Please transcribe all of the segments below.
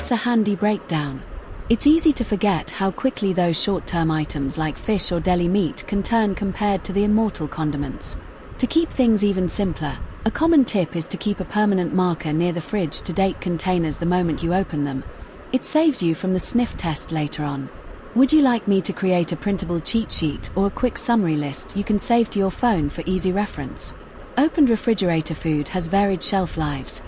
That's a handy breakdown. It's easy to forget how quickly those short-term items like fish or deli meat can turn compared to the immortal condiments. To keep things even simpler, a common tip is to keep a permanent marker near the fridge to date containers the moment you open them. It saves you from the sniff test later on. Would you like me to create a printable cheat sheet or a quick summary list you can save to your phone for easy reference? Opened refrigerator food has varied shelf lives.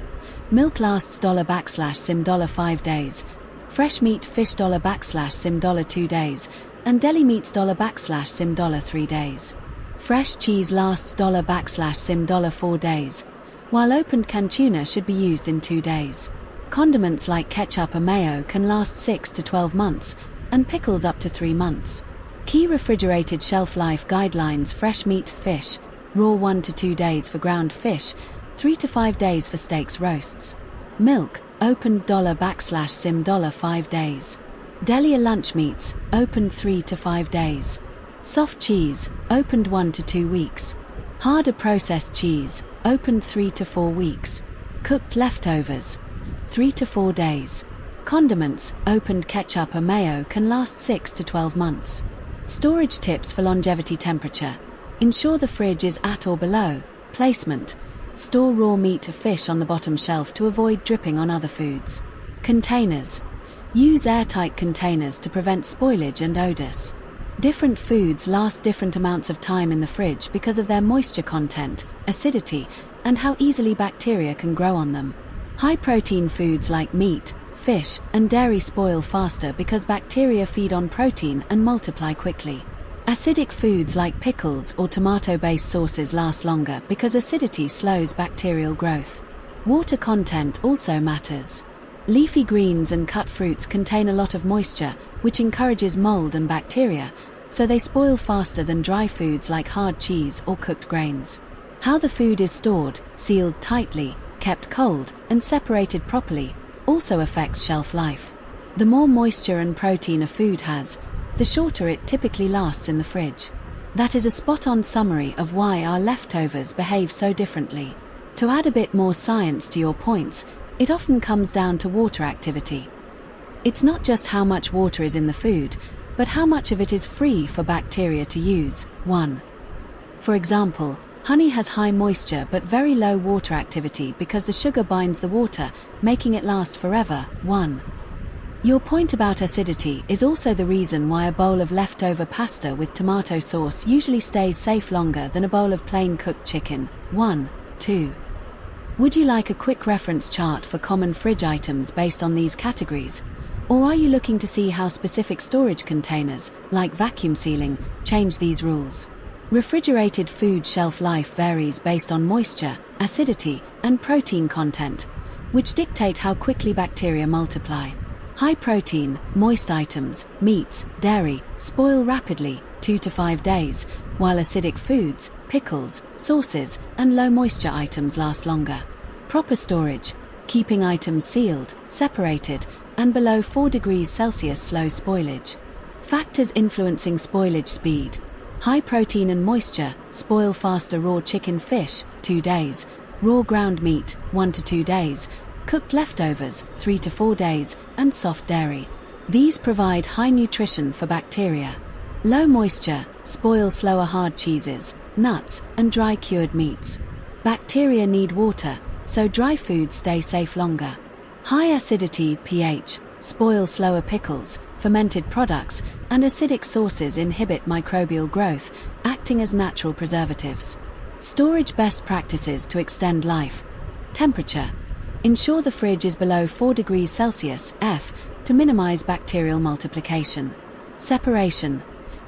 Milk lasts $/sim $5 days. Fresh meat fish $/sim $2 days. And deli meats $/sim $3 days. Fresh cheese lasts $/sim $4 days. While opened canned tuna should be used in 2 days. Condiments like ketchup and mayo can last 6 to 12 months, and pickles up to 3 months. Key refrigerated shelf life guidelines: fresh meat fish, raw 1 to 2 days for ground fish, 3 to 5 days for steaks roasts. Milk, opened $/sim $5 days. Deli or lunch meats, opened 3 to 5 days. Soft cheese, opened 1 to 2 weeks. Harder processed cheese, opened 3 to 4 weeks. Cooked leftovers, 3 to 4 days. Condiments, opened ketchup or mayo can last 6 to 12 months. Storage tips for longevity: temperature. Ensure the fridge is at or below. Placement. Store raw meat or fish on the bottom shelf to avoid dripping on other foods. Containers. Use airtight containers to prevent spoilage and odors. Different foods last different amounts of time in the fridge because of their moisture content, acidity, and how easily bacteria can grow on them. High-protein foods like meat, fish, and dairy spoil faster because bacteria feed on protein and multiply quickly. Acidic foods like pickles or tomato-based sauces last longer because acidity slows bacterial growth. Water content also matters. Leafy greens and cut fruits contain a lot of moisture, which encourages mold and bacteria, so they spoil faster than dry foods like hard cheese or cooked grains. How the food is stored, sealed tightly, kept cold, and separated properly, also affects shelf life. The more moisture and protein a food has, the shorter it typically lasts in the fridge. That is a spot-on summary of why our leftovers behave so differently. To add a bit more science to your points, it often comes down to water activity. It's not just how much water is in the food, but how much of it is free for bacteria to use. 1. For example, honey has high moisture but very low water activity because the sugar binds the water, making it last forever. 1. Your point about acidity is also the reason why a bowl of leftover pasta with tomato sauce usually stays safe longer than a bowl of plain cooked chicken. 1. 2. Would you like a quick reference chart for common fridge items based on these categories? Or are you looking to see how specific storage containers, like vacuum sealing, change these rules? Refrigerated food shelf life varies based on moisture, acidity, and protein content, which dictate how quickly bacteria multiply. High-protein, moist items, meats, dairy, spoil rapidly, 2 to 5 days, while acidic foods, pickles, sauces, and low-moisture items last longer. Proper storage, keeping items sealed, separated, and below 4 degrees Celsius slow spoilage. Factors influencing spoilage: speed. High protein and moisture, spoil faster: raw chicken fish, 2 days, raw ground meat, 1 to 2 days, cooked leftovers, 3 to 4 days, and soft dairy. These provide high nutrition for bacteria. Low moisture, spoil slower: hard cheeses, nuts, and dry cured meats. Bacteria need water, so dry foods stay safe longer. High acidity pH, spoil slower: pickles, fermented products, and acidic sauces inhibit microbial growth, acting as natural preservatives. Storage best practices to extend life. Temperature. Ensure the fridge is below 4 degrees Celsius (F) to minimize bacterial multiplication. Separation.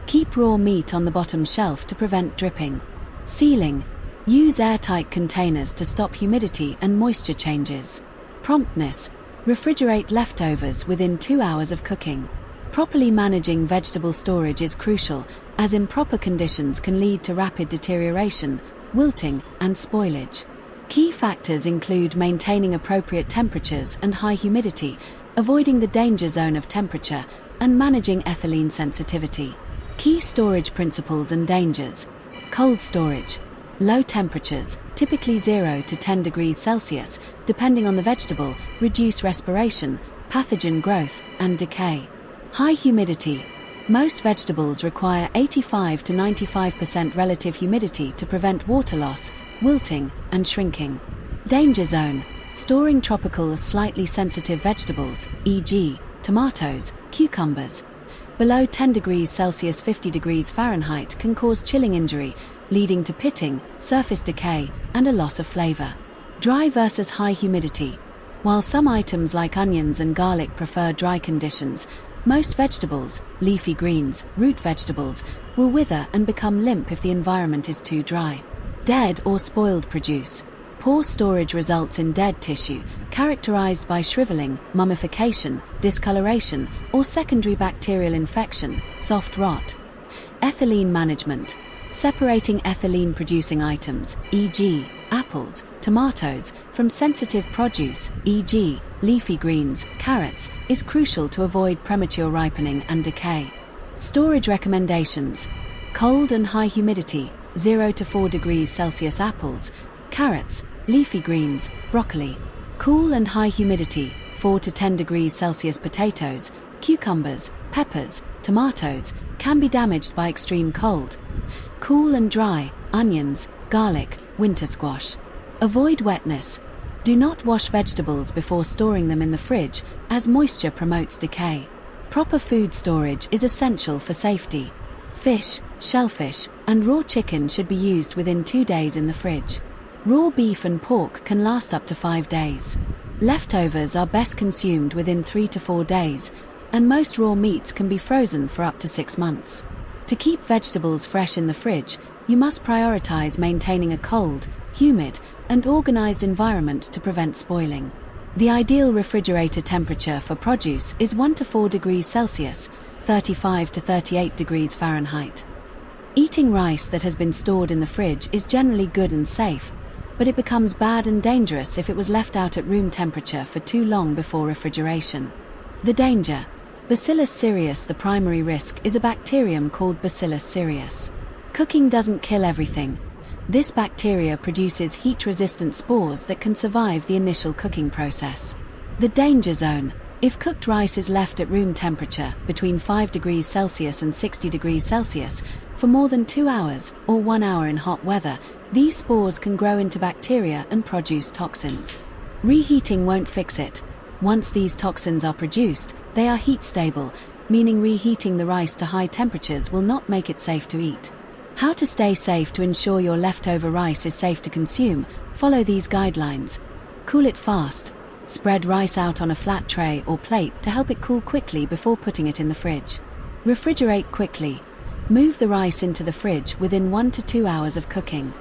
Keep raw meat on the bottom shelf to prevent dripping. Sealing. Use airtight containers to stop humidity and moisture changes. Promptness. Refrigerate leftovers within 2 hours of cooking. Properly managing vegetable storage is crucial, as improper conditions can lead to rapid deterioration, wilting, and spoilage. Key factors include maintaining appropriate temperatures and high humidity, avoiding the danger zone of temperature, and managing ethylene sensitivity. Key storage principles and dangers. Cold storage. Low temperatures, typically 0 to 10 degrees Celsius, depending on the vegetable, reduce respiration, pathogen growth, and decay. High humidity. Most vegetables require 85 to 95% relative humidity to prevent water loss, wilting, and shrinking. Danger zone. Storing tropical slightly sensitive vegetables, e.g., tomatoes, cucumbers, below 10 degrees Celsius 50 degrees Fahrenheit can cause chilling injury, leading to pitting, surface decay, and a loss of flavor. Dry versus high humidity. While some items like onions and garlic prefer dry conditions, most vegetables, leafy greens, root vegetables, will wither and become limp if the environment is too dry. Dead or spoiled produce. Poor storage results in dead tissue, characterized by shriveling, mummification, discoloration, or secondary bacterial infection, soft rot. Ethylene management. Separating ethylene-producing items, e.g., apples, tomatoes, from sensitive produce, e.g., leafy greens, carrots, is crucial to avoid premature ripening and decay. Storage recommendations. Cold and high humidity, 0 to 4 degrees Celsius apples, carrots, leafy greens, broccoli. Cool and high humidity, 4 to 10 degrees Celsius potatoes, cucumbers, peppers, tomatoes, can be damaged by extreme cold. Cool and dry, onions, garlic, winter squash. Avoid wetness. Do not wash vegetables before storing them in the fridge, as moisture promotes decay. Proper food storage is essential for safety. Fish, shellfish, and raw chicken should be used within 2 days in the fridge. Raw beef and pork can last up to 5 days. Leftovers are best consumed within 3 to 4 days, and most raw meats can be frozen for up to 6 months. To keep vegetables fresh in the fridge, you must prioritize maintaining a cold, humid, and organized environment to prevent spoiling. The ideal refrigerator temperature for produce is 1 to 4 degrees Celsius, 35 to 38 degrees Fahrenheit. Eating rice that has been stored in the fridge is generally good and safe, but it becomes bad and dangerous if it was left out at room temperature for too long before refrigeration. The danger. Bacillus cereus. The primary risk is a bacterium called Bacillus cereus. Cooking doesn't kill everything. This bacteria produces heat-resistant spores that can survive the initial cooking process. The danger zone. If cooked rice is left at room temperature, between 5 degrees Celsius and 60 degrees Celsius, for more than 2 hours, or 1 hour in hot weather, these spores can grow into bacteria and produce toxins. Reheating won't fix it. Once these toxins are produced, they are heat-stable, meaning reheating the rice to high temperatures will not make it safe to eat. How to stay safe to ensure your leftover rice is safe to consume? Follow these guidelines. Cool it fast. Spread rice out on a flat tray or plate to help it cool quickly before putting it in the fridge. Refrigerate quickly. Move the rice into the fridge within 1 to 2 hours of cooking.